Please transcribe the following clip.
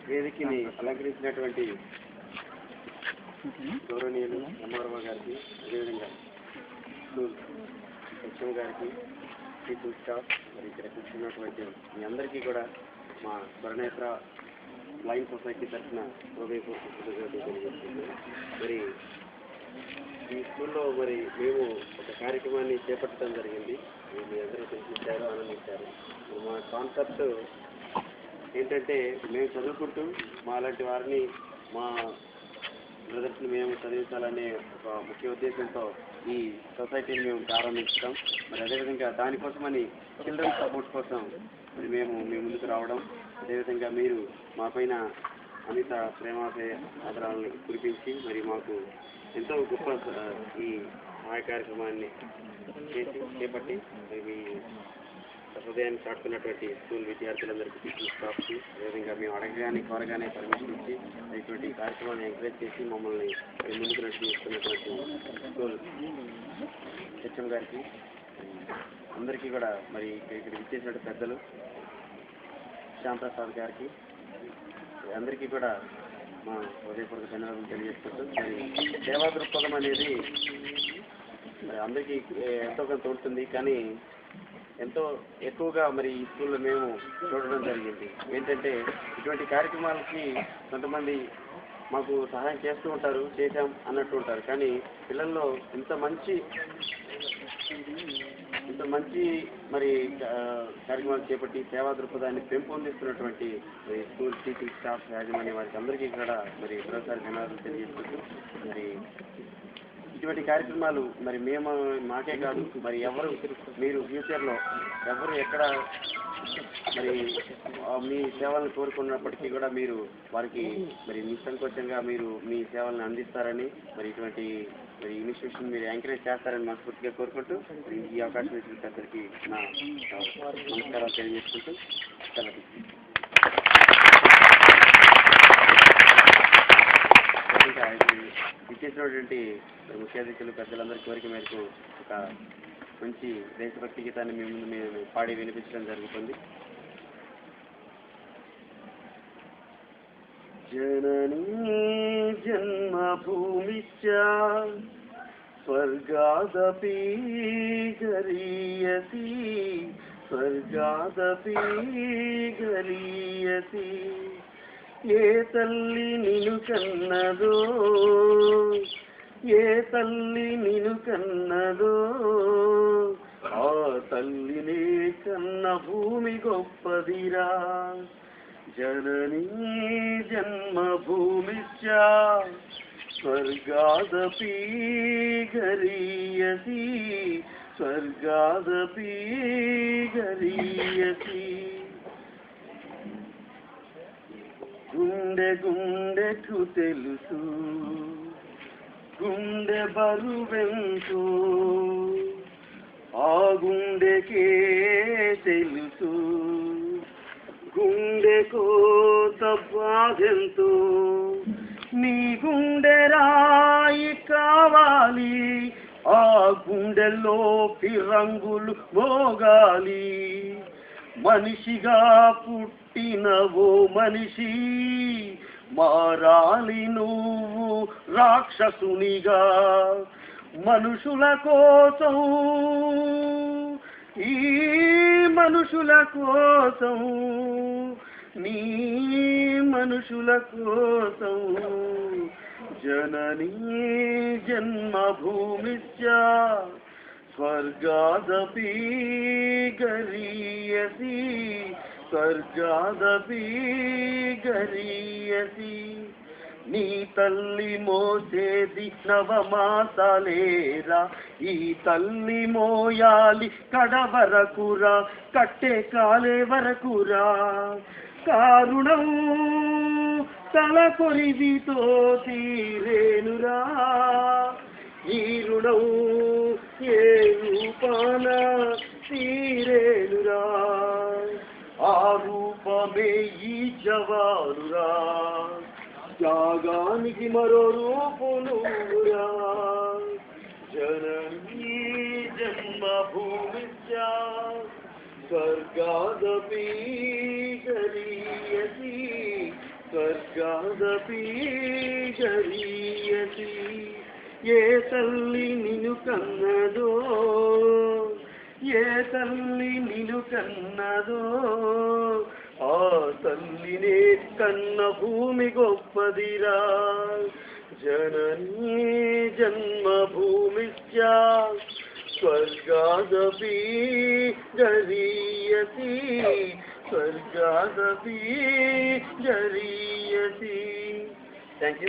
వేదికని అలంకరించినటువంటి గౌరవనీయులు ఎంఆర్ఓ గారికి, అదేవిధంగా స్కూల్ హెచ్ఎం గారికి, టీచింగ్ స్టాఫ్, మరి ఇక్కడ కూర్చున్నటువంటి మీ అందరికీ కూడా మా స్వర్ణేత్ర బ్లైండ్ సొసైటీ తరఫున హృదయపూర్వక కృతజ్ఞతలు తెలియజేస్తున్నాను. మరి ఈ స్కూల్లో మరి మేము ఒక కార్యక్రమాన్ని చేపట్టడం జరిగింది. మీ అందరూ తెలిసించారు, ఆనందించారు. మా కాన్సెప్ట్ ఏంటంటే, మేము చదువుకుంటూ మాలాంటి వారిని, మా బ్రదర్స్ని మేము చదివించాలనే ఒక ముఖ్య ఉద్దేశంతో ఈ సొసైటీని మేము ప్రారంభించడం, మరి అదేవిధంగా దానికోసమని చిల్డ్రన్ సపోర్ట్ కోసం మరి మేము మీ ముందుకు రావడం, అదేవిధంగా మీరు మా పైన అమిత ప్రేమాశయ ఆదరాలను కురిపించి మరి మాకు ఎంతో గొప్ప ఈ సహాయ కార్యక్రమాన్ని చేపట్టి మీ హృదయాన్ని చాటుకున్నటువంటి స్కూల్ విద్యార్థులందరికీ, టీచింగ్ స్టాఫ్కి, అదేవిధంగా మేము అడగగానే కోరగానే పర్మిషన్ ఇచ్చి ఇటువంటి కార్యక్రమాన్ని ఎంకరేజ్ చేసి మమ్మల్ని ముందుకు నడిపిస్తున్నటువంటి స్కూల్ హెచ్ఎం గారికి, అందరికీ కూడా మరి ఇక్కడ విచ్చేసిన పెద్దలు శ్యాంప్రసాద్ గారికి, అందరికీ కూడా మా హృదయపూర్వక ధన్యవాదాలు తెలియజేసుకుంటూ, మరి సేవా దృక్పథం అనేది మరి అందరికీ ఎంతో కొంత ఉంటుంది, కానీ ఎంతో ఎక్కువగా మరి ఈ స్కూల్లో మేము చూడడం జరిగింది. ఏంటంటే, ఇటువంటి కార్యక్రమాలకి కొంతమంది మాకు సహాయం చేస్తూ ఉంటారు, చేశాం అన్నట్టు ఉంటారు, కానీ పిల్లల్లో ఇంత మంచి మరి కార్యక్రమాలు చేపట్టి సేవా దృక్పథాన్ని పెంపొందిస్తున్నటువంటి స్కూల్ టీచింగ్ స్టాఫ్, యాజమాన్య వారికి అందరికీ కూడా మరి మరోసారి ధన్యవాదాలు తెలియజేస్తూ, మరి ఇటువంటి కార్యక్రమాలు మరి మేము మాకే కాదు, మరి ఎవరు మీరు ఫ్యూచర్లో ఎవరు ఎక్కడ మరి మీ సేవలను కోరుకున్నప్పటికీ కూడా మీరు వారికి మరి నిస్సంకోచంగా మీరు మీ సేవలను అందిస్తారని, మరి ఇటువంటి మరి ఇనిషియేషన్ మీరు ఎంకరేజ్ చేస్తారని మనస్ఫూర్తిగా కోరుకుంటూ ఈ అవకాశం ఇచ్చిన పెద్దలకి నా నమస్కారాలు తెలియజేసుకుంటూ సెలవు. ఇచ్చేసినటువంటి ముఖ్య అతిథులు పెద్దలందరి కోరిక మేరకు ఒక మంచి దేశభక్తి గీతాన్ని మీ ముందు మేము పాడి వినిపించడం జరుగుతుంది. జననీ జన్మభూమిశ్చ స్వర్గాదపి గరీయసి, స్వర్గాదపి గరీయసి. ఏ తల్లి నిన్ను కన్నదో, ఏ తల్లి నిన్ను కన్నదో, ఆ తల్లినే కన్న భూమి గొప్పదిరా. జననీ జన్మభూమిశ్చ స్వర్గాదపి గరీయసి, స్వర్గాదపి గరీయసి. గుండె గుండెకు తెలుసు, గుండె బరువెంతో, ఆ గుండెకే తెలుసు గుండె కోత బాధెంతో. నీ గుండె రాయి కావాలి, ఆ గుండెల్లో ఫిరంగులు మోగాలి. మనిషిగా పుట్టినవో మనిషి, మారాలి నువ్వు రాక్షసునిగా. మనుషుల కోసం, ఈ మనుషుల కోసం, నీ మనుషుల కోసం. జననీ జన్మభూమిశ్చ స్వర్గాదపి గరీయసి, స్వర్గాదపి గరీయసి. నీ తల్లి మోసేది నవమాసాలేరా, ఈ తల్లి మోయాలి కడవరకురా, కట్టే కాలే వరకురా. కారుణం తల కొరివితో తీరేనురా, ఈ రుణం ఏ రూపాన తీరేనురా. ఆ రూపమే ఈ జవానురా, త్యాగానికి మరో రూపు నువ్వురా. జననీ జన్మభూమిశ్చ స్వర్గాదపి గరీయసి, స్వర్గాదపి గరీయసి ఏ తల్లి నిన్ను కన్నదో ఏ తల్లి నిన్ను కన్నదో ఆ తల్లినే కన్న భూమి గొప్పదిరా జననీ జన్మభూమిశ్చ స్వర్గాదపి గరీయసి స్వర్గాదపి గరీయసి. Thank you.